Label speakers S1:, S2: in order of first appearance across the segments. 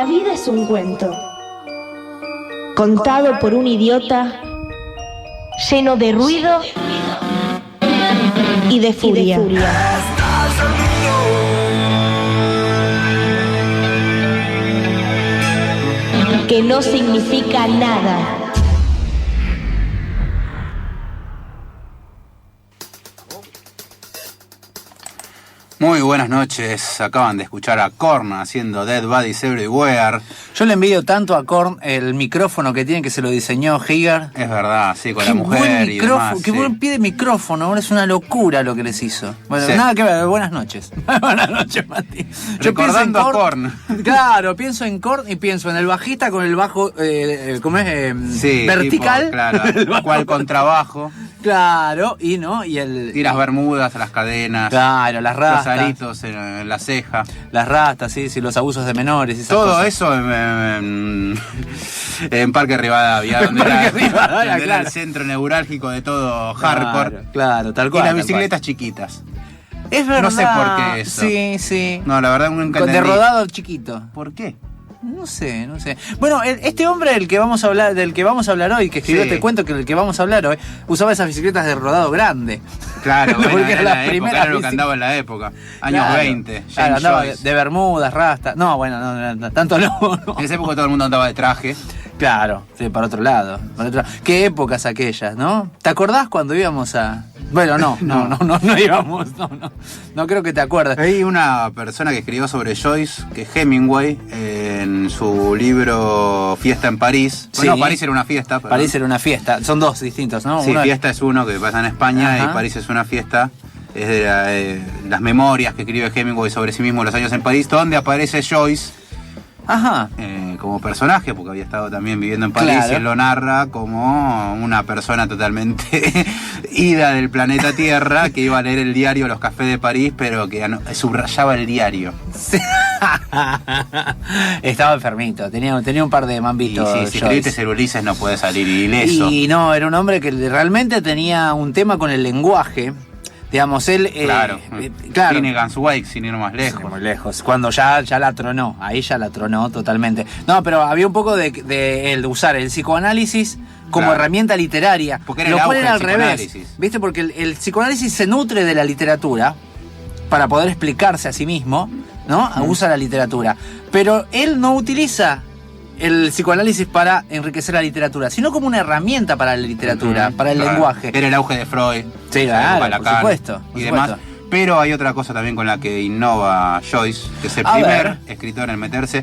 S1: La vida es un cuento, contado por un idiota, lleno de ruido y de furia. Que no significa nada.
S2: Muy buenas noches, acaban de escuchar a Korn haciendo Dead Bodies Everywhere.
S3: Yo le envidio tanto a Korn el micrófono que tiene, que se lo diseñó Hagar.
S2: Es verdad, sí, con la mujer y demás.
S3: Qué buen pie de micrófono, ahora es una locura lo que les hizo. Bueno,
S2: sí.
S3: Nada que ver, buenas noches. Buenas noches, Mati.
S2: Recordando a Korn.
S3: Claro, pienso en Korn y pienso en el bajista con el bajo, ¿cómo es?
S2: Sí,
S3: vertical.
S2: Tipo, claro, cual contrabajo.
S3: Claro, y el...
S2: Tiras bermudas a las cadenas.
S3: Claro, las rastas.
S2: Los aritos en la ceja.
S3: Las rastas, sí, los abusos de menores y esas
S2: todo
S3: cosas.
S2: Eso en Parque Rivadavia, donde era el centro neurálgico de todo hardcore.
S3: Claro, tal cual.
S2: Y las bicicletas chiquitas.
S3: Es verdad.
S2: No sé por qué eso.
S3: Sí.
S2: No, la verdad nunca
S3: Con
S2: entendí.
S3: de rodado chiquito.
S2: ¿Por qué?
S3: No sé. Bueno, este hombre del que vamos a hablar hoy, que escribió Te cuento que el que vamos a hablar hoy, usaba esas bicicletas de rodado grande.
S2: Claro, bueno,
S3: porque
S2: era la época, era lo que
S3: bicicletas.
S2: andaba en la época. Años
S3: Claro,
S2: 20,
S3: claro,
S2: James
S3: andaba
S2: Joyce.
S3: de bermudas, rasta. No, bueno, no, tanto no.
S2: En esa época todo el mundo andaba de traje.
S3: Claro, sí, para otro lado. Qué épocas aquellas, ¿no? ¿Te acordás cuando íbamos a...? Bueno, no íbamos, no creo que te acuerdes.
S2: Hay una persona que escribió sobre Joyce, que es Hemingway, en su libro Fiesta en París. Bueno,
S3: Sí.
S2: París era una fiesta. Perdón.
S3: París era una fiesta, son dos distintos, ¿no?
S2: Sí,
S3: Uno-
S2: Fiesta es uno que pasa en España.
S3: Ajá.
S2: Y París es una fiesta. Es de las memorias que escribe Hemingway sobre sí mismo, los años en París, donde aparece Joyce
S3: Ajá.
S2: como personaje, porque había estado también viviendo en París.
S3: Claro.
S2: Y él lo narra como una persona totalmente ida del planeta Tierra, que iba a leer el diario Los Cafés de París, pero que subrayaba el diario.
S3: Sí. Estaba enfermito, tenía un par de
S2: Y
S3: mambitos.
S2: si
S3: Joyce.
S2: escribiste ser Ulises no puede salir ileso.
S3: Y no, era un hombre que realmente tenía un tema con el lenguaje. Digamos, él...
S2: Claro.
S3: claro.
S2: Finnegan's Wake, sin ir más lejos.
S3: Muy lejos. Cuando ya la tronó. Ahí ya la tronó totalmente. No, pero había un poco de usar el psicoanálisis como
S2: Claro.
S3: herramienta literaria.
S2: Porque era
S3: lo
S2: el
S3: cual
S2: auge
S3: era
S2: del
S3: al revés.
S2: psicoanálisis.
S3: ¿Viste? Porque el psicoanálisis se nutre de la literatura para poder explicarse a sí mismo, ¿no? Usa la literatura. Pero él no utiliza el psicoanálisis para enriquecer la literatura, sino como una herramienta para la literatura, para el
S2: Claro.
S3: lenguaje.
S2: Era el auge de Freud.
S3: Sí, claro, por supuesto, por
S2: y demás.
S3: supuesto.
S2: Pero hay otra cosa también con la que innova Joyce, que es el
S3: A
S2: primer
S3: ver.
S2: escritor en meterse.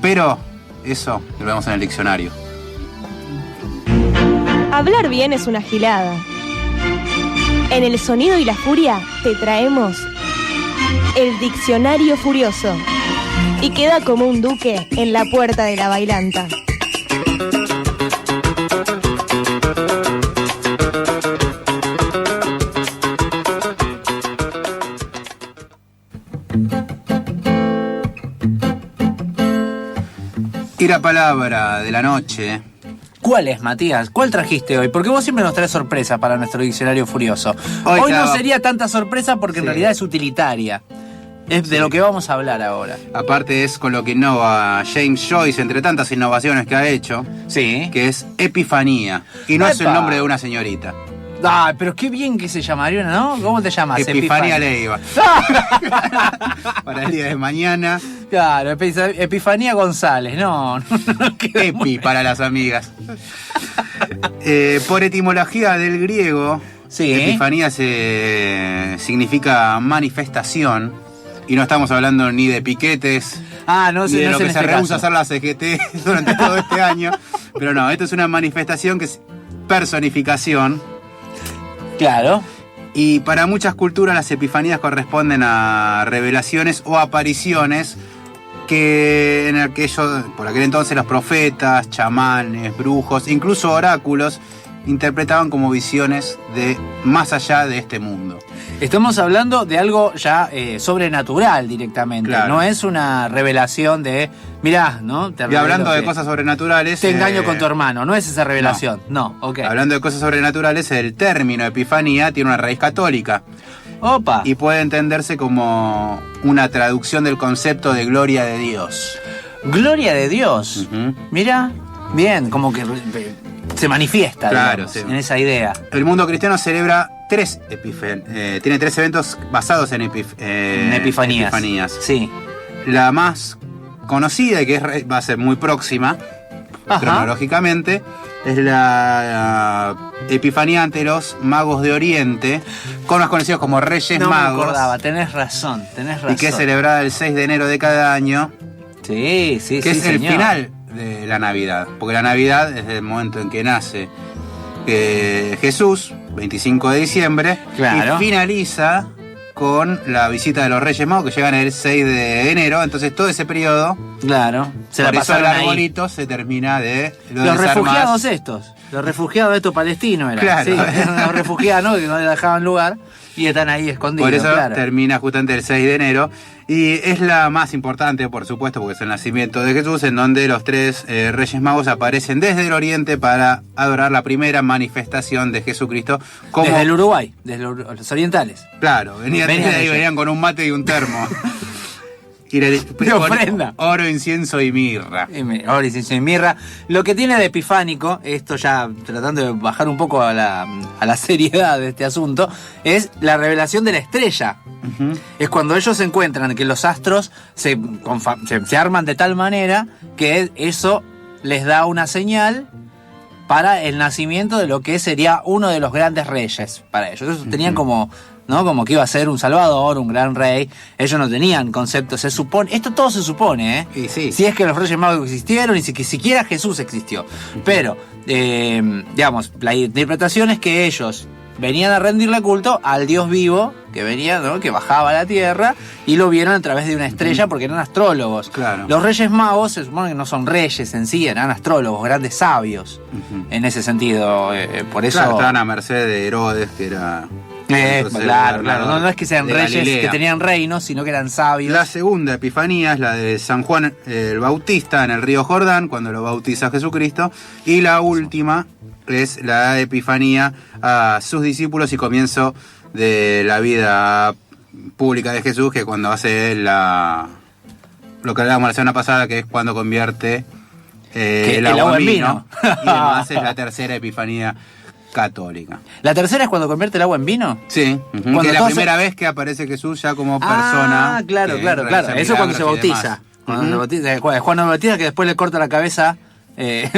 S2: Pero eso lo vemos en el diccionario.
S1: Hablar bien es una gilada. En El Sonido y la Furia te traemos el Diccionario Furioso. Y queda como un duque en la puerta de la bailanta.
S2: Y la palabra de la noche.
S3: ¿Cuál es, Matías? ¿Cuál trajiste hoy? Porque vos siempre nos traes sorpresa para nuestro diccionario furioso.
S2: Hoy
S3: Hoy no
S2: estaba-
S3: sería tanta sorpresa porque en
S2: Sí.
S3: realidad es utilitaria. Es de lo que vamos a hablar ahora.
S2: Aparte es con lo que innova James Joyce, entre tantas innovaciones que ha hecho,
S3: Sí.
S2: que es Epifanía. Y no es el
S3: ¡Epa!
S2: nombre de una señorita.
S3: Ah, pero qué bien que se llamaría, ¿no? ¿Cómo te llamas?
S2: Epifanía Leiva. Para el día de mañana.
S3: Claro, Epifanía González. No, qué
S2: Epi para las amigas. Por etimología del griego,
S3: Sí.
S2: Epifanía significa manifestación. Y no estamos hablando ni de piquetes,
S3: Ah, no
S2: ni
S3: sé,
S2: de
S3: no
S2: lo
S3: es en
S2: que se
S3: este
S2: rehúsa
S3: caso.
S2: hacer la CGT durante todo este año. Pero no, esto es una manifestación que es personificación.
S3: Claro.
S2: Y para muchas culturas las epifanías corresponden a revelaciones o apariciones que por aquel entonces los profetas, chamanes, brujos, incluso oráculos, interpretaban como visiones de más allá de este mundo.
S3: Estamos hablando de algo ya sobrenatural directamente.
S2: Claro.
S3: No es una revelación de, mirá, ¿no? Te
S2: Y hablando
S3: revelo
S2: de
S3: que
S2: cosas sobrenaturales...
S3: te engaño con tu hermano. No es esa revelación. No, ok.
S2: Hablando de cosas sobrenaturales, el término epifanía tiene una raíz católica
S3: Opa.
S2: y puede entenderse como una traducción del concepto de gloria de Dios.
S3: Gloria de Dios. Mira, bien, como que se manifiesta,
S2: Claro,
S3: digamos,
S2: sí.
S3: en esa idea.
S2: El mundo cristiano celebra tiene 3 eventos basados en
S3: Epifanías. Sí.
S2: La más conocida y que va a ser muy próxima,
S3: Ajá.
S2: cronológicamente, es la Epifanía ante los magos de Oriente, con los conocidos como Reyes
S3: No
S2: Magos.
S3: me acordaba, tenés razón.
S2: Y que es celebrada el 6 de enero de cada año,
S3: Sí, sí,
S2: que
S3: sí,
S2: es el
S3: señor.
S2: final de la Navidad. Porque la Navidad es el momento en que nace Jesús, 25 de diciembre,
S3: Claro.
S2: y finaliza con la visita de los Reyes Magos, que llegan el 6 de enero. Entonces todo ese periodo,
S3: Claro, se la
S2: por eso el
S3: pasaron ahí.
S2: arbolito se termina de
S3: Los refugiados los refugiados estos palestinos eran.
S2: Claro.
S3: Sí, eran los refugiados que no les dejaban lugar y están ahí escondidos.
S2: Por eso
S3: claro.
S2: termina justamente el 6 de enero. Y es la más importante, por supuesto, porque es el nacimiento de Jesús, en donde los 3 Reyes Magos aparecen desde el Oriente para adorar la primera manifestación de Jesucristo. Como,
S3: Desde el Uruguay, desde los orientales.
S2: Claro, venían
S3: Venían
S2: de ahí,
S3: ellos.
S2: venían con un mate y un termo. Y le
S3: De
S2: con
S3: ofrenda.
S2: oro, incienso y mirra.
S3: Ahora y mirra. Lo que tiene de epifánico, esto ya tratando de bajar un poco a la seriedad de este asunto, es la revelación de la estrella. Es cuando ellos encuentran que los astros se arman de tal manera que eso les da una señal para el nacimiento de lo que sería uno de los grandes reyes para ellos. Ellos tenían como, ¿no? Como que iba a ser un salvador, un gran rey. Ellos no tenían concepto, se supone, esto todo se supone, ¿eh?
S2: Y sí.
S3: Si es que los Reyes Magos existieron y si que siquiera Jesús existió. Pero, digamos, la interpretación es que ellos venían a rendirle culto al Dios vivo que venía, ¿no? Que bajaba a la tierra y lo vieron a través de una estrella porque eran astrólogos.
S2: Claro.
S3: Los Reyes Magos se supone que no son reyes en sí, eran astrólogos, grandes sabios en ese sentido. Por eso.
S2: Claro, estaban a merced de Herodes, que era... entonces,
S3: Claro,
S2: el
S3: claro.
S2: gobernador
S3: No es que sean
S2: de
S3: reyes
S2: Galilea.
S3: que tenían reinos, sino que eran sabios.
S2: La segunda epifanía es la de San Juan el Bautista en el río Jordán, cuando lo bautiza Jesucristo. Y la última es la epifanía a sus discípulos y comienzo de la vida pública de Jesús, que cuando hace lo que hablábamos la semana pasada, que es cuando convierte el agua en vino. Y además es la tercera epifanía católica.
S3: ¿La tercera es cuando convierte el agua en vino?
S2: Sí,
S3: Cuando
S2: que es la
S3: todos
S2: primera vez que aparece Jesús ya como persona.
S3: Claro,
S2: que
S3: claro.
S2: realiza
S3: Eso cuando se
S2: milagros y
S3: bautiza.
S2: demás.
S3: Cuando se bautiza, Juan el Bautista que después le corta la cabeza.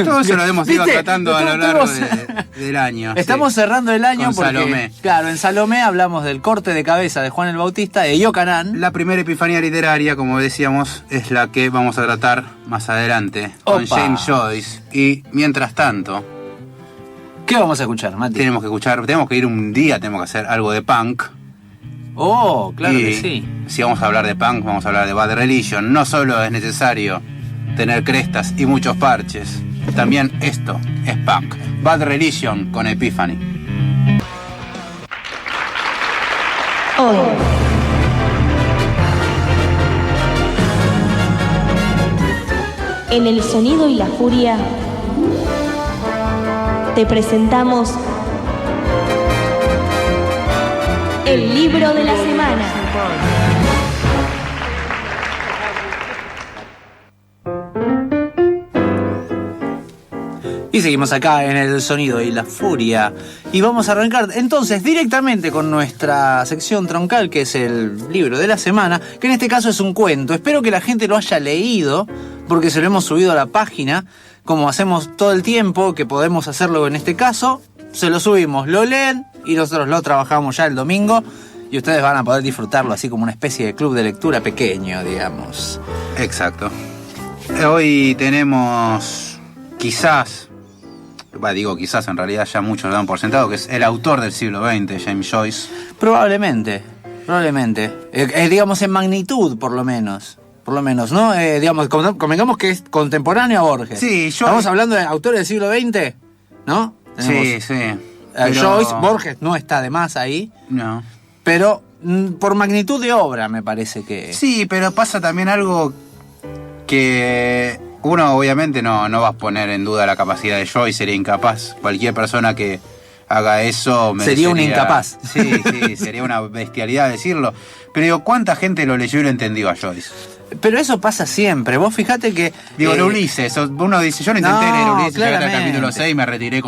S2: Todo eso lo hemos ido
S3: ¿Viste?
S2: tratando a lo largo
S3: Estamos-
S2: del año.
S3: Estamos
S2: sí.
S3: cerrando el año
S2: Con
S3: porque,
S2: Salomé.
S3: claro, en Salomé hablamos del corte de cabeza de Juan el Bautista de Yocanan.
S2: La primera epifanía literaria, como decíamos, es la que vamos a tratar más adelante con
S3: Opa.
S2: James Joyce. Y mientras tanto,
S3: ¿Qué vamos a escuchar, Mati?
S2: tenemos que ir un día, tenemos que hacer algo de punk.
S3: Oh, claro
S2: Y
S3: que sí.
S2: si vamos a hablar de punk, vamos a hablar de Bad Religion. No solo es necesario tener crestas y muchos parches, también esto es punk. Bad Religion con Epiphany.
S1: Hoy. En el sonido y la furia te presentamos el libro de la semana.
S3: Y seguimos acá en el sonido y la furia. Y vamos a arrancar entonces directamente con nuestra sección troncal, que es el libro de la semana, que en este caso es un cuento. Espero que la gente lo haya leído, porque se lo hemos subido a la página, como hacemos todo el tiempo, que podemos hacerlo en este caso. Se lo subimos, lo leen y nosotros lo trabajamos ya el domingo. Y ustedes van a poder disfrutarlo así como una especie de club de lectura pequeño, digamos.
S2: Exacto. Hoy tenemos quizás, digo quizás, en realidad ya muchos lo dan por sentado, que es el autor del siglo XX, James Joyce.
S3: Probablemente. Digamos en magnitud, por lo menos, ¿no? Digamos, convengamos que es contemporáneo a Borges.
S2: Sí, Joyce.
S3: Estamos hablando de autores del siglo XX, ¿no?
S2: Sí, sí. Pero-
S3: Joyce, Borges no está de más ahí,
S2: No.
S3: pero por magnitud de obra me parece que...
S2: Sí, pero pasa también algo que uno obviamente no va a poner en duda la capacidad de Joyce, sería incapaz. Cualquier persona que haga eso
S3: Sería un incapaz.
S2: Sí, sería una bestialidad decirlo. Pero digo, ¿cuánta gente lo leyó y lo entendió a Joyce?
S3: Pero eso pasa siempre. Vos fíjate que...
S2: Digo, Ulises, uno dice, yo lo intenté leer Ulises, llegué hasta el capítulo 6 y me retiré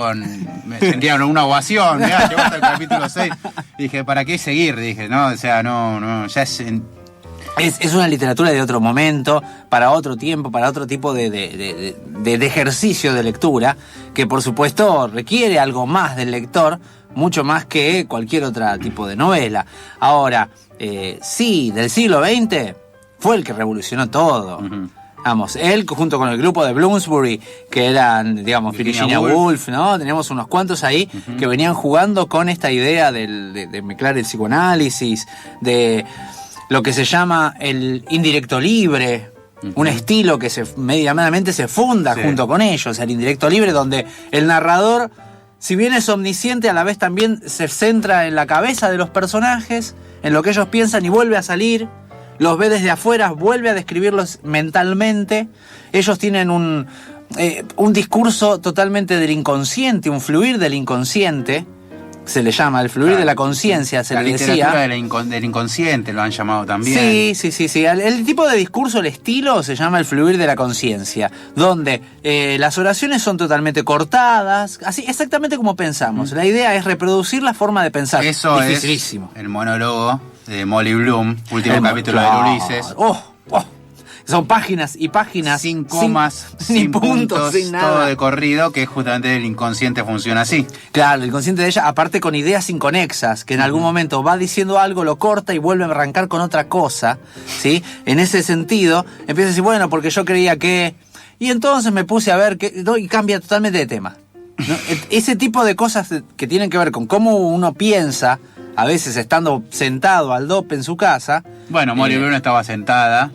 S2: me sentía una ovación, mirá, llegó hasta el capítulo 6. Dije, ¿para qué seguir? Dije, no, o sea, no, ya es...
S3: Es una literatura de otro momento, para otro tiempo, para otro tipo de ejercicio de lectura, que por supuesto requiere algo más del lector, mucho más que cualquier otro tipo de novela. Ahora, sí, del siglo XX fue el que revolucionó todo. Uh-huh. Vamos, él junto con el grupo de Bloomsbury, que eran, digamos, Virginia Woolf, ¿no? Teníamos unos cuantos ahí uh-huh. que venían jugando con esta idea de mezclar el psicoanálisis, de lo que se llama el indirecto libre, uh-huh. un estilo que medianamente se funda sí. junto con ellos, el indirecto libre, donde el narrador, si bien es omnisciente, a la vez también se centra en la cabeza de los personajes, en lo que ellos piensan y vuelve a salir, los ve desde afuera, vuelve a describirlos mentalmente. Ellos tienen un discurso totalmente del inconsciente, un fluir del inconsciente, se le llama, el fluir de la conciencia, se le decía. La
S2: literatura del inconsciente lo han llamado también.
S3: Sí. El tipo de discurso, el estilo, se llama el fluir de la conciencia, donde las oraciones son totalmente cortadas, así exactamente como pensamos. La idea es reproducir la forma de pensar.
S2: Eso dificilísimo. Es el monólogo de Molly Bloom, último capítulo de Ulises.
S3: Son páginas y páginas.
S2: Sin comas, sin puntos, sin nada. Todo de corrido, que justamente el inconsciente funciona así.
S3: Claro, el inconsciente de ella, aparte con ideas inconexas, que en algún momento va diciendo algo, lo corta y vuelve a arrancar con otra cosa, ¿sí? En ese sentido, empieza a decir, bueno, porque yo creía que... Y entonces me puse a ver y cambia totalmente de tema, ¿no? Ese tipo de cosas que tienen que ver con cómo uno piensa, a veces estando sentado al dope en su casa.
S2: Bueno, Molly Bloom estaba sentada.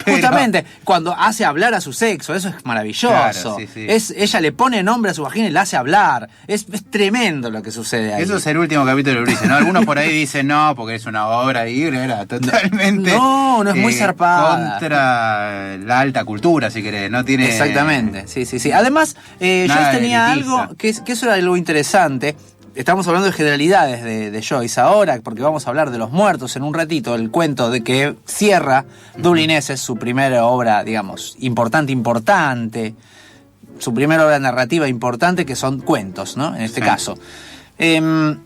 S2: Pero...
S3: Justamente, cuando hace hablar a su sexo, eso es maravilloso. Claro, sí. Ella le pone nombre a su vagina y la hace hablar. Es tremendo lo que sucede ahí.
S2: Eso es el último capítulo de Ulises, ¿no? Algunos por ahí dicen no, porque es una obra libre, era totalmente...
S3: No es muy zarpada.
S2: Contra la alta cultura, si querés, no tiene...
S3: Exactamente, sí. Además, Joyce tenía algo, que eso era algo interesante. Estamos hablando de generalidades de Joyce ahora, porque vamos a hablar de Los Muertos en un ratito, el cuento de que cierra Dublineses, su primera obra, digamos, importante, su primera obra narrativa importante, que son cuentos, ¿no? En este caso. Él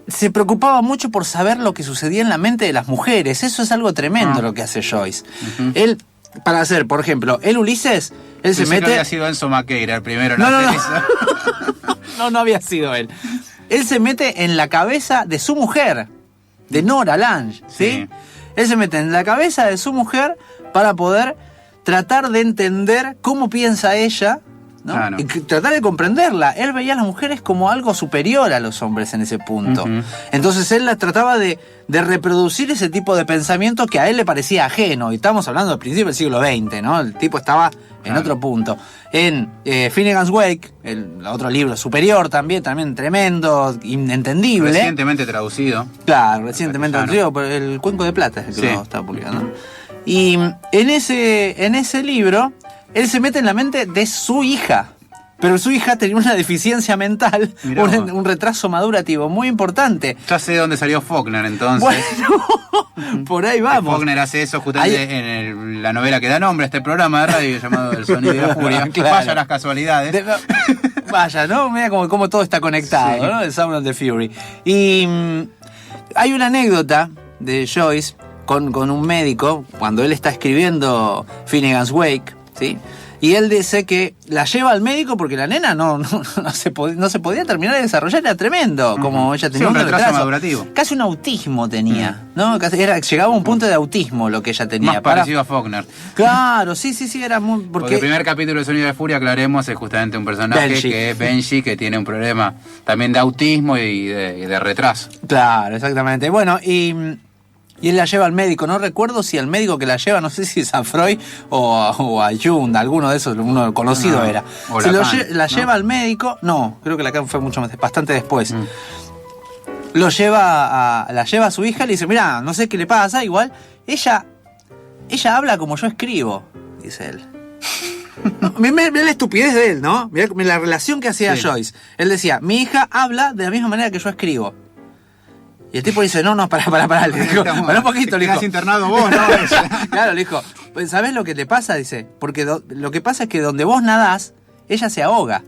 S3: se preocupaba mucho por saber lo que sucedía en la mente de las mujeres. Eso es algo tremendo lo que hace Joyce. Uh-huh. Él, para hacer, por ejemplo, el Ulises, él se mete...
S2: que había sido Enzo Maqueira el primero en hacer eso.
S3: No había sido él. Él se mete en la cabeza de su mujer, de Nora Lange, ¿sí? Él se mete en la cabeza de su mujer para poder tratar de entender cómo piensa ella, ¿no? Claro. Y tratar de comprenderla. Él veía a las mujeres como algo superior a los hombres en ese punto. Uh-huh. Entonces él la trataba de reproducir ese tipo de pensamiento que a él le parecía ajeno. Y estamos hablando del principio del siglo XX, ¿no? El tipo estaba en otro punto. En Finnegan's Wake, el otro libro superior también tremendo, inentendible.
S2: Recientemente traducido.
S3: Claro, recientemente traducido, pero el Cuenco de Plata es el que lo estaba publicando. Y en ese libro, él se mete en la mente de su hija. Pero su hija tenía una deficiencia mental, un retraso madurativo muy importante.
S2: Ya sé de dónde salió Faulkner, entonces.
S3: Bueno, por ahí vamos.
S2: Faulkner hace eso justamente en la novela que da nombre a este programa de radio llamado El Sonido de la Furia. Claro. Vaya las casualidades.
S3: Vaya, ¿no? Mira cómo todo está conectado, sí. ¿no? El Sound of the Fury. Y hay una anécdota de Joyce con un médico, cuando él está escribiendo Finnegan's Wake, ¿sí? Y él dice que la lleva al médico porque la nena no se podía terminar de desarrollar, era tremendo, como ella tenía
S2: un retraso madurativo.
S3: Casi un autismo tenía, ¿no? Llegaba a un punto de autismo lo que ella tenía.
S2: Más parecido a Faulkner.
S3: Claro, sí, era muy...
S2: Porque el primer capítulo de Sonido de la Furia, aclaremos, es justamente un personaje que es Benji, que tiene un problema también de autismo y de retraso.
S3: Claro, exactamente. Bueno, y él la lleva al médico. No recuerdo si el médico que la lleva, no sé si es a Freud o a Jung, alguno de esos, uno conocido era. La lleva al médico. No, creo que Lacan fue bastante después. La lleva a su hija y le dice, mirá, no sé qué le pasa, igual, ella habla como yo escribo, dice él. Mirá la estupidez de él, ¿no? Mirá la relación que hacía Joyce. Él decía, mi hija habla de la misma manera que yo escribo. Y el tipo le dice, no, pará, le dijo, pará un poquito, le
S2: Te quedás
S3: dijo.
S2: internado vos, ¿no?
S3: Claro, le dijo, pues, ¿sabés lo que te pasa? Dice, porque lo que pasa es que donde vos nadás, ella se ahoga.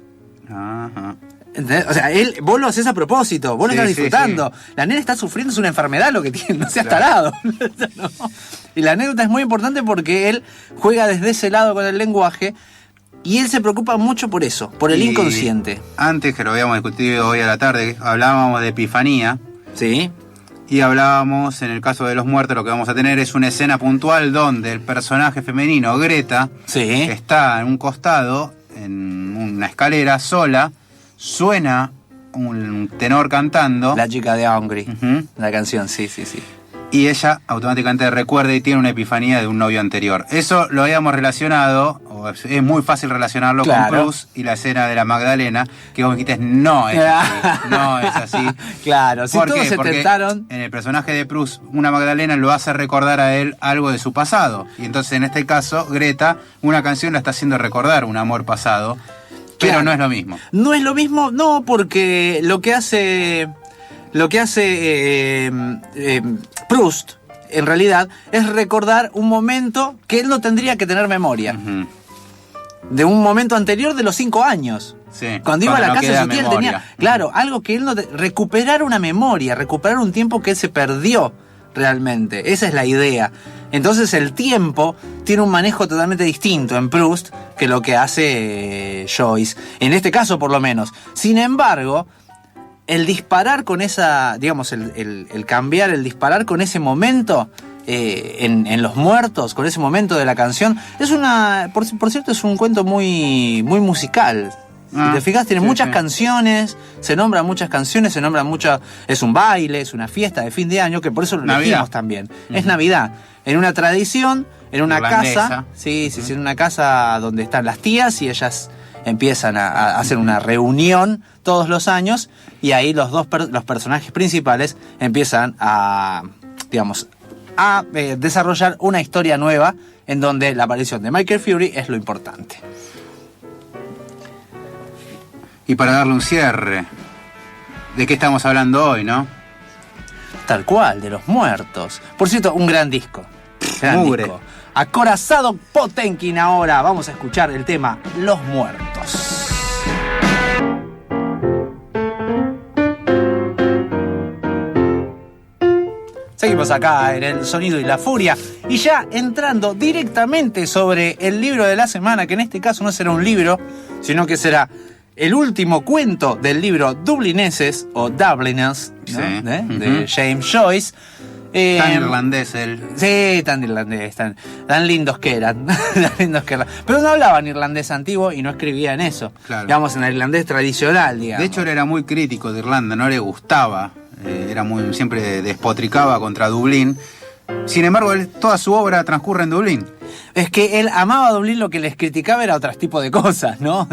S2: Ajá.
S3: ¿Entendés? O sea, vos lo haces a propósito, vos lo
S2: Sí,
S3: estás
S2: sí,
S3: disfrutando. La nena está sufriendo, es una enfermedad lo que tiene, no seas tarado. No. Y la anécdota es muy importante porque él juega desde ese lado con el lenguaje y él se preocupa mucho por eso, por el
S2: Y
S3: inconsciente.
S2: Antes, que lo habíamos discutido hoy a la tarde, hablábamos de epifanía.
S3: Sí.
S2: Y hablábamos, en el caso de los muertos, lo que vamos a tener es una escena puntual donde el personaje femenino, Greta,
S3: Sí.
S2: está en un costado, en una escalera sola, suena un tenor cantando.
S3: La chica de Hungry.
S2: Ujú.
S3: La canción, sí.
S2: Y ella automáticamente recuerda y tiene una epifanía de un novio anterior. Eso lo habíamos relacionado, o es muy fácil relacionarlo
S3: Claro.
S2: con Bruce y la escena de la Magdalena, que vos me dijiste, no es así, no es así.
S3: Claro, si
S2: ¿Por
S3: todos
S2: qué?
S3: se
S2: Porque
S3: tentaron.
S2: en el personaje de Bruce, una Magdalena lo hace recordar a él algo de su pasado. Y entonces en este caso, Greta, una canción la está haciendo recordar un amor pasado, pero
S3: Claro.
S2: no es lo mismo.
S3: No es lo mismo, no, porque lo que hace Proust, en realidad, es recordar un momento que él no tendría que tener memoria.
S2: Ujú.
S3: De un momento anterior de los 5 años.
S2: Sí,
S3: Cuando iba a la
S2: no
S3: casa de
S2: queda
S3: su tía, él
S2: memoria.
S3: tenía, claro, algo que él no... recuperar una memoria, recuperar un tiempo que él se perdió realmente. Esa es la idea. Entonces el tiempo tiene un manejo totalmente distinto en Proust que lo que hace Joyce. En este caso, por lo menos. Sin embargo, el disparar con esa... digamos, el cambiar, el disparar con ese momento... en Los Muertos, con ese momento de la canción, es una... Por cierto, es un cuento muy musical. Si te fijas, tiene
S2: sí,
S3: muchas
S2: sí.
S3: canciones, se nombran muchas canciones, se nombran muchas... Es un baile, es una fiesta de fin de año, que por eso lo
S2: Navidad.
S3: elegimos también. Es Navidad. En una tradición, en una
S2: Irlandesa.
S3: casa... Sí, en una casa donde están las tías y ellas empiezan a hacer una reunión todos los años y ahí los personajes principales empiezan a, digamos, a desarrollar una historia nueva en donde la aparición de Michael Fury es lo importante.
S2: Y para darle un cierre, ¿de qué estamos hablando hoy, no?
S3: Tal cual, de Los Muertos. Por cierto, un gran disco. Gran
S2: Mugre.
S3: disco. Acorazado Potenkin ahora. Vamos a escuchar el tema Los Muertos. Seguimos acá en El Sonido y la Furia y ya entrando directamente sobre el libro de la semana, que en este caso no será un libro, sino que será el último cuento del libro Dublineses o Dubliners, ¿no?
S2: Sí.
S3: De James Joyce.
S2: Tan irlandés él.
S3: Sí, tan irlandés, tan lindos que eran. Tan lindos que eran. Pero no hablaban irlandés antiguo y no escribían eso.
S2: Claro.
S3: Digamos, en el irlandés tradicional, digamos.
S2: De hecho, él era muy crítico de Irlanda, no le gustaba, siempre despotricaba contra Dublín. Sin embargo, toda su obra transcurre en Dublín.
S3: Es que él amaba a Dublín, lo que les criticaba era otro tipo de cosas, ¿no?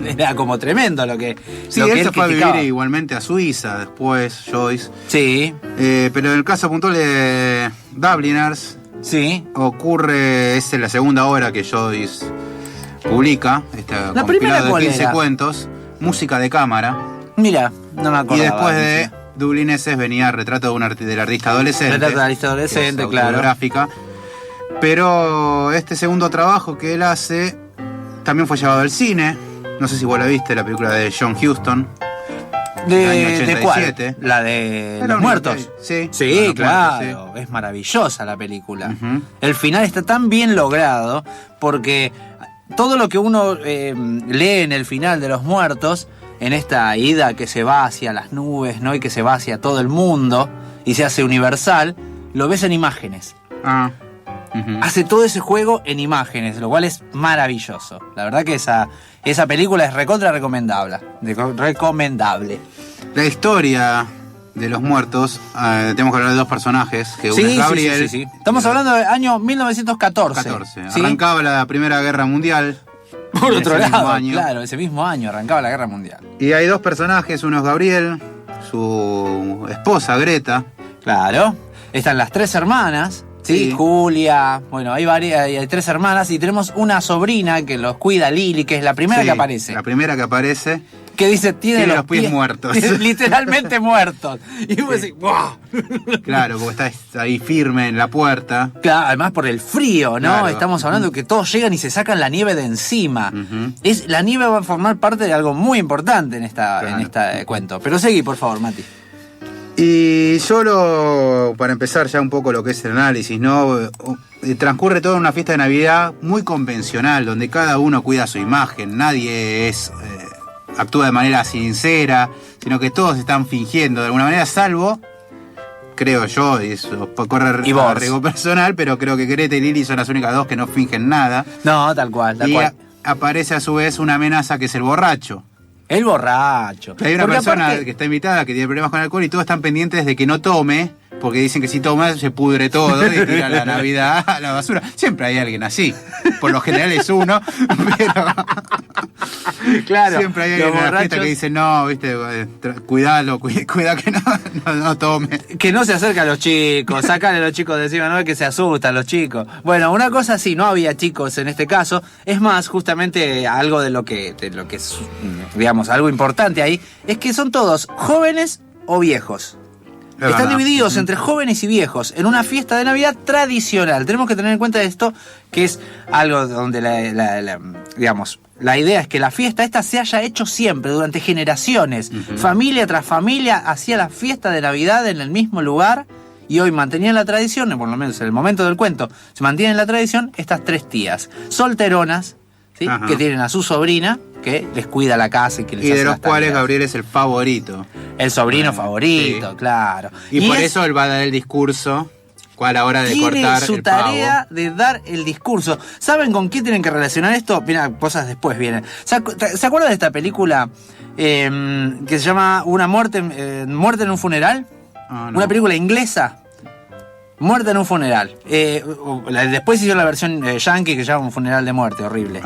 S3: Era como tremendo lo que
S2: Sí,
S3: lo que
S2: él se fue a
S3: criticaba.
S2: vivir igualmente a Suiza después, Joyce.
S3: Sí,
S2: Pero en el caso puntual de Dubliners,
S3: sí.
S2: es la segunda obra que Joyce publica,
S3: La primera,
S2: compilado
S3: ¿cuál
S2: de 15
S3: era?
S2: cuentos, música de cámara.
S3: Mira, no me acordaba.
S2: Y después de
S3: Sí.
S2: Dublineses venía Retrato del artista adolescente.
S3: Retrato del artista adolescente,
S2: que es
S3: claro.
S2: autobiográfica. Pero este segundo trabajo que él hace también fue llevado al cine. No sé si vos la viste, la película de John Huston. del año
S3: ¿De cuál?
S2: 87.
S3: La de
S2: Era
S3: Los
S2: un-
S3: Muertos.
S2: Sí,
S3: Sí,
S2: Los
S3: claro,
S2: Muertos,
S3: es maravillosa la película.
S2: Ujú.
S3: El final está tan bien logrado porque todo lo que uno lee en el final de Los Muertos, en esta ida que se va hacia las nubes, ¿no? Y que se va hacia todo el mundo y se hace universal, lo ves en imágenes.
S2: Ah. Ujú.
S3: Hace todo ese juego en imágenes, lo cual es maravilloso. La verdad que esa película es recontra recomendable. Recomendable.
S2: La historia de Los Muertos, tenemos que hablar de dos personajes, que uno es Gabriel.
S3: Sí. Estamos hablando del año 1914.
S2: 14.
S3: ¿sí?
S2: Arrancaba la Primera Guerra Mundial.
S3: Por
S2: en
S3: otro
S2: ese mismo
S3: lado,
S2: año.
S3: claro, ese mismo año arrancaba la Guerra Mundial.
S2: Y hay dos personajes, uno es Gabriel, su esposa Greta.
S3: Claro. Están las tres hermanas, Sí, Julia, bueno, hay varias, hay 3 hermanas y tenemos una sobrina que los cuida, Lili, que es la primera que aparece.
S2: La primera que aparece.
S3: Que dice, tiene los
S2: pies muertos.
S3: Literalmente muertos. Y vos decís, ¡wow!
S2: Claro, porque está ahí firme en la puerta.
S3: Claro, además por el frío, ¿no?
S2: Claro.
S3: Estamos hablando que todos llegan y se sacan la nieve de encima. La nieve va a formar parte de algo muy importante en este cuento. Pero seguí, por favor, Mati.
S2: Y solo para empezar ya un poco lo que es el análisis, ¿no? Transcurre toda una fiesta de Navidad muy convencional, donde cada uno cuida su imagen, nadie actúa de manera sincera, sino que todos están fingiendo de alguna manera, salvo, creo yo, y eso corre a riesgo personal, pero creo que Greta y Lily son las únicas 2 que no fingen nada.
S3: No, tal cual.
S2: Aparece a su vez una amenaza que es el borracho.
S3: El borracho.
S2: Hay una persona que está invitada, que tiene problemas con el alcohol y todos están pendientes de que no tome, porque dicen que si toma se pudre todo y tira la Navidad a la basura. Siempre hay alguien así. Por lo general es uno, pero
S3: claro,
S2: siempre hay alguien en la fiesta que dice, no, viste, cuidalo, cuida que no tome.
S3: Que no se acerca a los chicos, sacale a los chicos de encima, no es que se asustan los chicos. Bueno, una cosa así, no había chicos en este caso. Es más, justamente algo de lo que es, digamos, algo importante ahí, es que son todos jóvenes o viejos. Están divididos entre jóvenes y viejos en una fiesta de Navidad tradicional. Tenemos que tener en cuenta esto, que es algo donde digamos, la idea es que la fiesta esta se haya hecho siempre, durante generaciones. Familia tras familia hacía la fiesta de Navidad en el mismo lugar y hoy mantenían la tradición, por lo menos en el momento del cuento, se mantienen la tradición estas 3 tías solteronas, ¿sí? Que tienen a su sobrina, que les cuida la casa y que les hace
S2: de los cuales
S3: tareas.
S2: Gabriel es el favorito.
S3: El sobrino favorito,
S2: sí.
S3: Claro.
S2: Y por eso él va a dar el discurso a la hora de cortar
S3: su
S2: el pavo.
S3: tarea de dar el discurso. ¿Saben con qué tienen que relacionar esto? Mira, cosas después vienen. ¿Se acuerdan de esta película que se llama Muerte en un funeral?
S2: No.
S3: Una película inglesa. Muerte en un funeral. Después hizo la versión yankee que se llama Un funeral de muerte, horrible.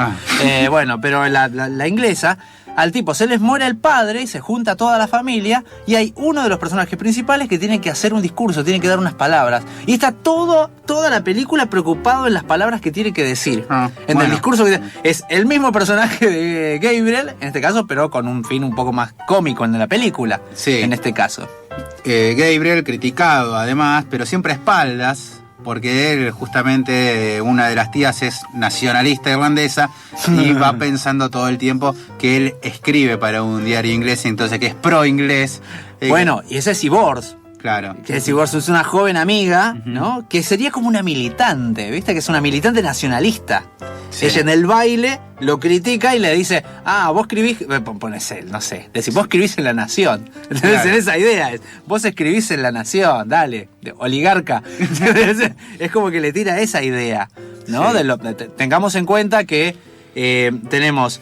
S3: Bueno, pero la inglesa, al tipo se les muere el padre y se junta toda la familia y hay uno de los personajes principales que tiene que hacer un discurso, tiene que dar unas palabras. Y está toda la película preocupado en las palabras que tiene que decir. El discurso que es el mismo personaje de Gabriel, en este caso, pero con un fin un poco más cómico en la película, en este caso.
S2: Gabriel criticado además, pero siempre a espaldas, porque él justamente una de las tías es nacionalista irlandesa y va pensando todo el tiempo que él escribe para un diario inglés, entonces que es pro inglés.
S3: Bueno, y ese es Ivors.
S2: Claro.
S3: Que es Ivors, es una joven amiga, ¿no? Que sería como una militante, ¿viste? Que es una militante nacionalista. Sí. Ella en el baile lo critica y le dice, vos escribís, pones él, no sé, decís, vos escribís en La Nación. Entonces, en esa idea es, vos escribís en La Nación, dale, oligarca. Es como que le tira esa idea, ¿no? Sí. Tengamos en cuenta que tenemos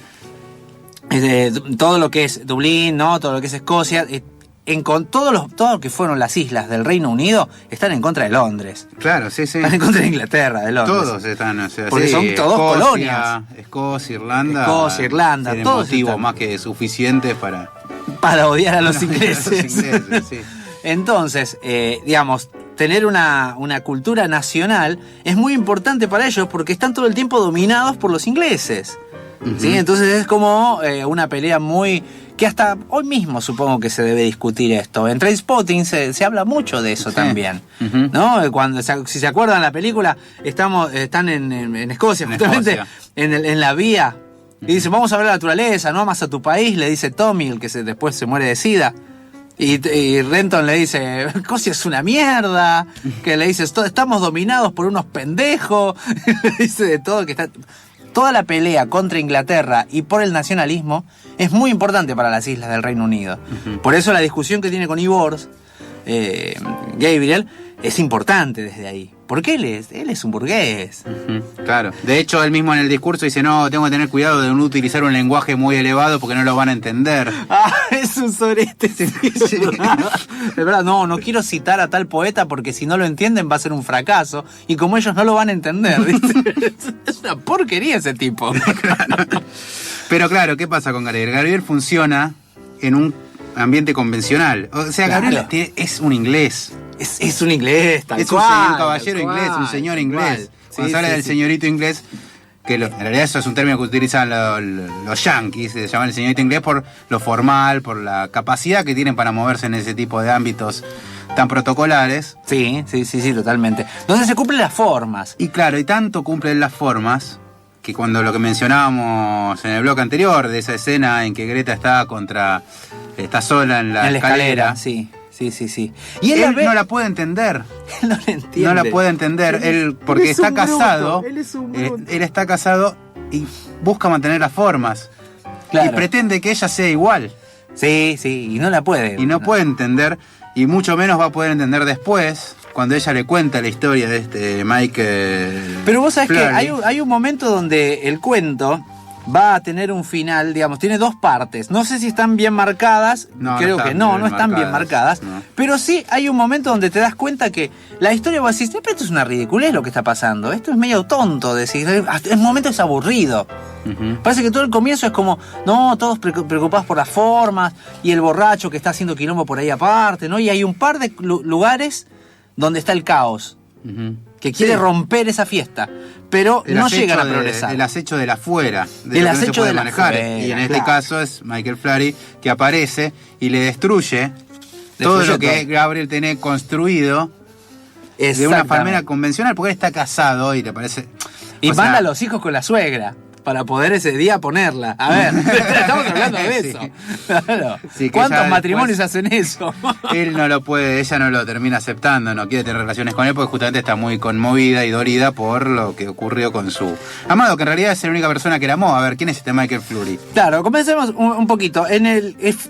S3: todo lo que es Dublín, ¿no? Todo lo que es Escocia. Todo lo que fueron las islas del Reino Unido están en contra de Londres.
S2: Claro, sí.
S3: Están en contra de Inglaterra, de Londres.
S2: Todos están, o sea,
S3: porque son todos colonias.
S2: Escocia, Irlanda.
S3: Tienen
S2: motivos más que suficientes
S3: para odiar a los ingleses.
S2: Sí.
S3: Entonces, digamos, tener una cultura nacional es muy importante para ellos porque están todo el tiempo dominados por los ingleses. ¿Sí? Entonces es como una pelea muy... que hasta hoy mismo supongo que se debe discutir esto. En Trainspotting se habla mucho de eso también, ¿no? Cuando, si se acuerdan la película, están en Escocia, justamente en la vía, y dicen, vamos a ver la naturaleza, no amas a tu país, le dice Tommy, el que después se muere de sida. Y Renton le dice, Escocia es una mierda, que le dice, estamos dominados por unos pendejos, le dice de todo, que está... Toda la pelea contra Inglaterra y por el nacionalismo es muy importante para las islas del Reino Unido. Por eso la discusión que tiene con Ivors, Gabriel, es importante desde ahí. Porque él es un burgués.
S2: Claro. De hecho, él mismo en el discurso dice, no, tengo que tener cuidado de no utilizar un lenguaje muy elevado porque no lo van a entender.
S3: Es un sorete. Sí. De verdad, no quiero citar a tal poeta porque si no lo entienden va a ser un fracaso. Y como ellos no lo van a entender, ¿viste? Es una porquería ese tipo.
S2: Claro. Pero claro, ¿qué pasa con Gabriel? Gabriel funciona en un ambiente convencional. O sea, Gabriel es un inglés.
S3: Es un inglés, tal
S2: Es
S3: cual,
S2: un caballero
S3: tal
S2: inglés,
S3: cual,
S2: un señor
S3: tal
S2: inglés.
S3: cual.
S2: Cuando
S3: Sí,
S2: se habla
S3: sí,
S2: del
S3: sí.
S2: señorito inglés, que en realidad eso es un término que utilizan los yankees, se llama el señorito inglés por lo formal, por la capacidad que tienen para moverse en ese tipo de ámbitos tan protocolares.
S3: Sí, totalmente. Donde se cumplen las formas.
S2: Y claro, y tanto cumplen las formas que cuando lo que mencionábamos en el bloque anterior, de esa escena en que Greta está sola en la escalera,
S3: sí. Y él,
S2: él
S3: la ve,
S2: no la puede entender.
S3: él no la entiende.
S2: No la puede entender, él porque
S1: es
S2: está
S1: un bruto,
S2: casado.
S1: él es un bruto.
S2: Él está casado y busca mantener las formas.
S3: Claro.
S2: Y pretende que ella sea igual.
S3: Sí, y no la puede.
S2: Y no puede entender, y mucho menos va a poder entender después, cuando ella le cuenta la historia de este Michael.
S3: Pero vos sabés que
S2: Flaherty.
S3: hay un momento donde el cuento va a tener un final, digamos, tiene dos partes. No sé si están bien marcadas,
S2: No,
S3: creo
S2: no
S3: que
S2: están
S3: no
S2: bien
S3: están bien
S2: marcadas,
S3: marcadas.
S2: no.
S3: Pero sí hay un momento donde te das cuenta que la historia va a decir, pero esto es una ridiculez lo que está pasando. Esto es medio tonto, decir, el momento es aburrido.
S2: Ujú.
S3: Parece que todo el comienzo es como, no, todos preocupados por las formas, y el borracho que está haciendo quilombo por ahí aparte, ¿no? Y hay un par de lugares donde está el caos,
S2: Ujú.
S3: que quiere
S2: Sí.
S3: romper esa fiesta, pero
S2: El
S3: no
S2: acecho
S3: llegan a
S2: de-
S3: progresar.
S2: El acecho de la fuera, de
S3: El
S2: lo que no se
S3: acecho
S2: puede
S3: de la
S2: manejar.
S3: fuera,
S2: Y en este
S3: claro.
S2: caso es Michael Flaherty que aparece y le destruye todo lo que
S3: todo.
S2: Gabriel tiene construido de una
S3: Exactamente.
S2: manera convencional, porque él está casado y le parece.
S3: Y
S2: o sea,
S3: manda a los hijos con la suegra para poder ese día ponerla. A ver, estamos hablando de
S2: Sí.
S3: eso. Claro.
S2: Sí, que
S3: ¿Cuántos
S2: ya
S3: matrimonios
S2: después-
S3: hacen eso?
S2: Él no lo puede, ella no lo termina aceptando, no quiere tener relaciones con él porque justamente está muy conmovida y dolida por lo que ocurrió con su amado, que en realidad es la única persona que la amó. A ver, ¿quién es este Michael Flaherty?
S3: Claro, comencemos un poquito.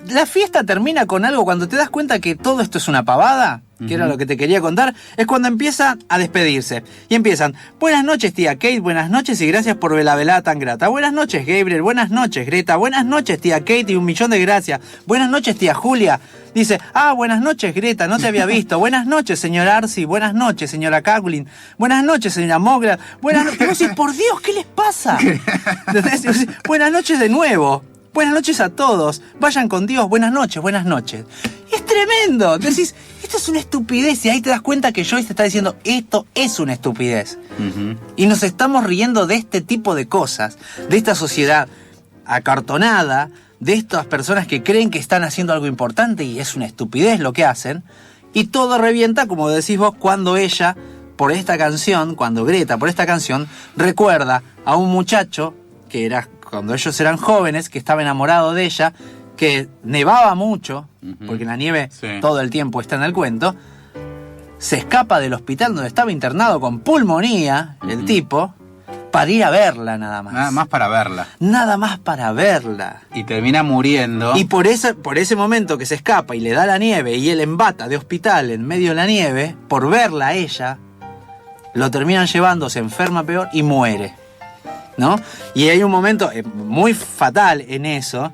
S3: La fiesta termina con algo cuando te das cuenta que todo esto es una pavada, que era lo que te quería contar, es cuando empieza a despedirse. Y empiezan, buenas noches tía Kate, buenas noches y gracias por la velada tan grata. Buenas noches Gabriel, buenas noches Greta, buenas noches tía Kate y 1.000.000 de gracias. Buenas noches tía Julia. Dice, buenas noches Greta, no te había visto. Buenas noches señor Arcy, buenas noches señora Caglin, buenas noches señora Mogler, buenas noches. Y vos decís, por Dios, ¿qué les pasa? ¿Entendés? Y vos decís, buenas noches de nuevo. Buenas noches a todos. Vayan con Dios. Buenas noches, buenas noches. Y es tremendo. Decís, esto es una estupidez. Y ahí te das cuenta que Joyce te está diciendo, esto es una estupidez.
S2: Ujú.
S3: Y nos estamos riendo de este tipo de cosas. De esta sociedad acartonada. De estas personas que creen que están haciendo algo importante y es una estupidez lo que hacen. Y todo revienta, como decís vos, cuando ella, por esta canción, cuando Greta, por esta canción, recuerda a un muchacho que era cuando ellos eran jóvenes, que estaba enamorado de ella, que nevaba mucho,
S2: Ujú.
S3: porque la nieve
S2: Sí.
S3: todo el tiempo está en el cuento, se escapa del hospital donde estaba internado con pulmonía, el
S2: Ujú.
S3: tipo, para ir a verla nada más.
S2: Nada más para verla.
S3: Nada más para verla.
S2: Y termina muriendo.
S3: Y por ese momento que se escapa y le da la nieve y él embata de hospital en medio de la nieve, por verla a ella, lo terminan llevando, se enferma peor y muere. ¿No? Y hay un momento muy fatal en eso,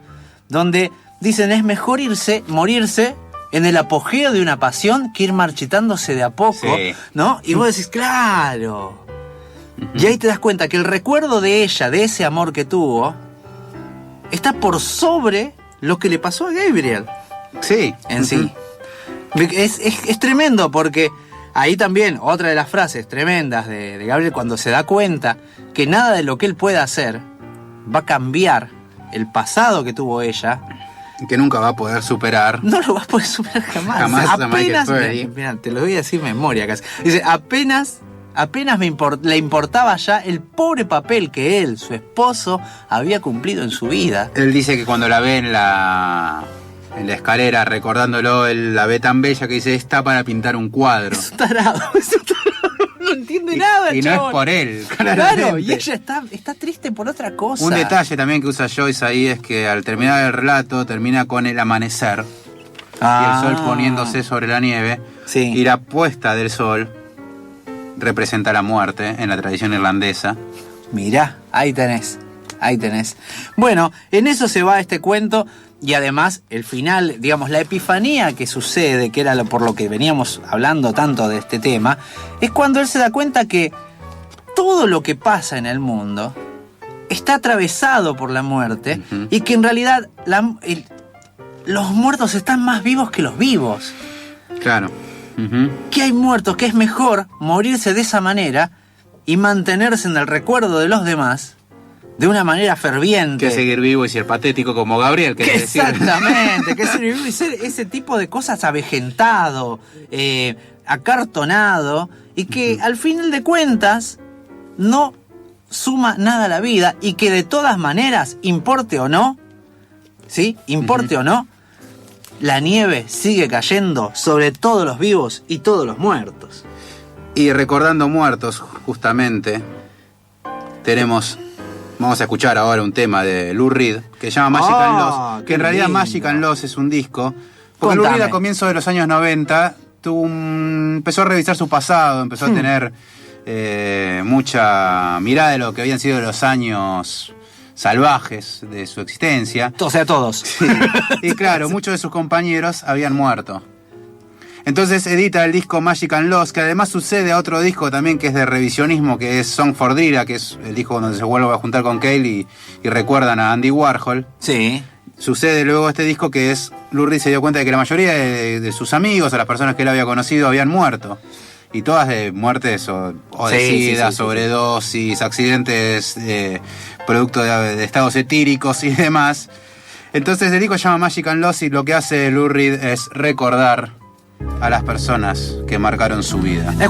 S3: donde dicen es mejor morirse en el apogeo de una pasión que ir marchitándose de a poco,
S2: Sí.
S3: ¿no? Y vos decís, claro. Y ahí te das cuenta que el recuerdo de ella, de ese amor que tuvo, está por sobre lo que le pasó a Gabriel
S2: Sí.
S3: en sí. Es tremendo porque ahí también otra de las frases tremendas de Gabriel cuando se da cuenta que nada de lo que él pueda hacer va a cambiar el pasado que tuvo ella,
S2: Que nunca va a poder superar.
S3: no lo vas a poder superar jamás.
S2: Jamás a Michael
S3: Apenas,
S2: Flaherty.
S3: mira, te lo voy a decir de memoria casi. Dice, apenas le importaba ya el pobre papel que él, su esposo, había cumplido en su vida.
S2: Él dice que cuando la ve en la escalera, recordándolo, él la ve tan bella que dice, está para pintar un cuadro.
S3: Es un tarado, no entiende nada,
S2: Y no es
S3: chabón.
S2: por él,
S3: Claro,
S2: claramente.
S3: y ella está triste por otra cosa.
S2: Un detalle también que usa Joyce ahí es que al terminar el relato termina con el amanecer y el sol poniéndose sobre la nieve.
S3: Sí.
S2: Y la puesta del sol representa la muerte en la tradición irlandesa.
S3: Mirá, ahí tenés. Bueno, en eso se va este cuento y además el final, digamos, la epifanía que sucede, que era por lo que veníamos hablando tanto de este tema, es cuando él se da cuenta que todo lo que pasa en el mundo está atravesado por la muerte
S2: Ujú.
S3: y que en realidad los muertos están más vivos que los vivos.
S2: Claro. Ujú.
S3: que hay muertos, que es mejor morirse de esa manera y mantenerse en el recuerdo de los demás de una manera ferviente.
S2: Que seguir vivo y ser patético como Gabriel, que decir.
S3: Exactamente, que ser vivo y ser ese tipo de cosas avejentado, acartonado, y que al final de cuentas no suma nada a la vida, y que de todas maneras, importe o no, ¿sí? Importe o no, la nieve sigue cayendo sobre todos los vivos y todos los muertos.
S2: Y recordando muertos, justamente, vamos a escuchar ahora un tema de Lou Reed, que se llama Magic and Loss, que en realidad
S3: lindo.
S2: Magic and Loss es un disco, porque Lou
S3: Contame.
S2: Reed a comienzos de los años 90 empezó a revisar su pasado, empezó a tener mucha mirada de lo que habían sido los años salvajes de su existencia.
S3: O sea, todos.
S2: Sí. Y claro, muchos de sus compañeros habían muerto. Entonces edita el disco Magic and Loss, que además sucede a otro disco también que es de revisionismo, que es Song for Drira, que es el disco donde se vuelve a juntar con Cale y recuerdan a Andy Warhol.
S3: Sí.
S2: Sucede luego este disco que es, Lou Reed se dio cuenta de que la mayoría de sus amigos o las personas que él había conocido habían muerto. Y todas de muertes o de sida, sobredosis, accidentes producto de estados etíricos y demás. Entonces el disco se llama Magic and Loss y lo que hace Lou Reed es recordar a las personas que marcaron su vida.
S3: Escucha.